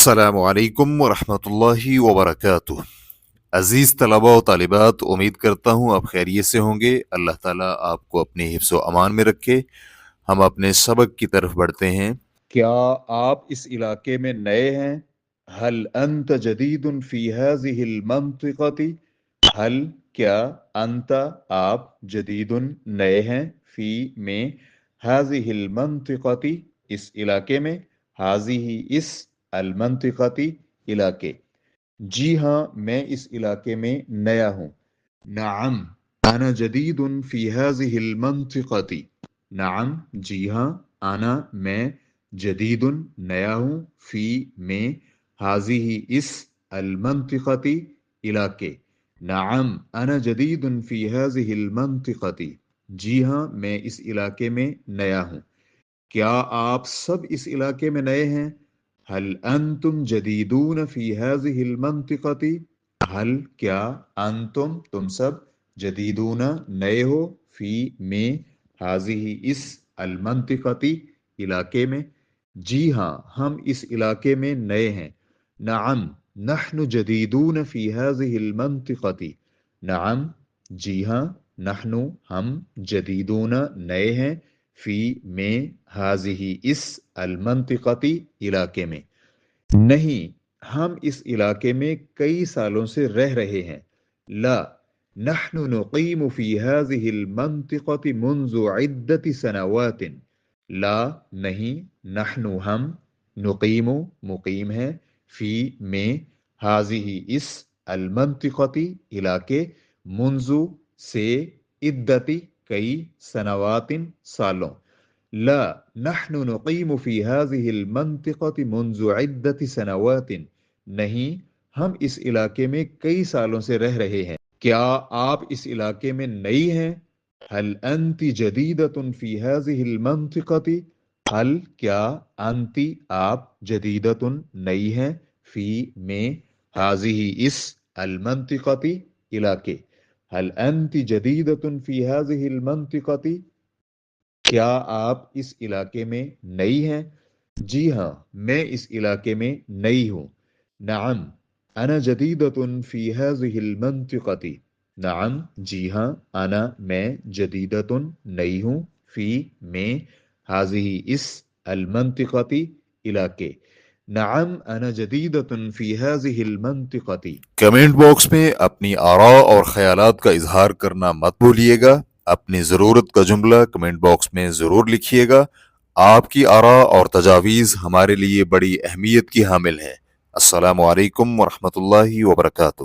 السلام علیکم ورحمۃ اللہ وبرکاتہ۔ عزیز طلباء و طالبات، امید کرتا ہوں آپ خیریت سے ہوں گے۔ اللہ تعالیٰ آپ کو اپنے حفظ و امان میں رکھے۔ ہم اپنے سبق کی طرف بڑھتے ہیں۔ کیا آپ اس علاقے میں نئے ہیں؟ هل انت جدید فی هذه المنطقة؟ هل کیا انت آپ جدید نئے ہیں فی میں هذه المنطقة اس علاقے میں هذه اس المنطقة علاقے۔ جی ہاں میں اس علاقے میں نیا ہوں۔ نعم انا جدید فی هذه المنطقة۔ نعم جی ہاں انا میں جدید نیا ہوں فی میں هذه اس المنطقة علاقے۔ نعم انا جدید فی هذه المنطقة۔ جی ہاں میں اس علاقے میں نیا ہوں۔ کیا آپ سب اس علاقے میں نئے ہیں؟ هل انتم جدیدون فی هذه المنطقة؟ هل کیا انتم تم سب جدیدون نئے ہو فی میں هذه اس المنطقة علاقے میں؟ جی ہاں ہم اس علاقے میں نئے ہیں۔ نعم نحن جدیدون فی هذه المنطقة۔ نعم جی ہاں نحن ہم جدیدون نئے ہیں فی میں هذه اس المنطقة علاقے میں۔ نہیں ہم اس علاقے میں کئی سالوں سے رہ رہے ہیں۔ لا نحن نقیم فی هذه المنطقة منذ عدة سنوات۔ لا نہیں نحن ہم نقیم مقیم ہیں فی میں هذه اس المنطقة علاقے منذ سے عدت کئی سنوات سالوں۔ لا نحن نقیم فی هذه المنطقة منذ عدة سنوات۔ نہیں ہم اس علاقے میں کئی سالوں سے رہ رہے ہیں۔ کیا آپ اس علاقے میں نئی ہیں؟ هل انت جدیدة فی هذه المنطقة؟ هل کیا انت آپ جدیدة نئی ہیں فی میں هذه اس المنطقة علاقے۔ هل انت جدیدة فی هذه المنطقة؟ کیا آپ اس علاقے میں نئی ہیں؟ جی ہاں میں اس علاقے میں نئی ہوں۔ نعم انا جدیدۃ فی هذه المنطقة۔ نعم جی ہاں انا میں جدیدۃ نئی ہوں فی میں هذه اس المنطقة علاقے۔ نعم انا جدیدۃ فی هذه المنطقة۔ کمنٹ باکس میں اپنی آراء اور خیالات کا اظہار کرنا مت بھولیے گا۔ اپنی ضرورت کا جملہ کمنٹ باکس میں ضرور لکھیے گا۔ آپ کی آراء اور تجاویز ہمارے لیے بڑی اہمیت کی حامل ہیں۔ السلام علیکم ورحمۃ اللہ وبرکاتہ۔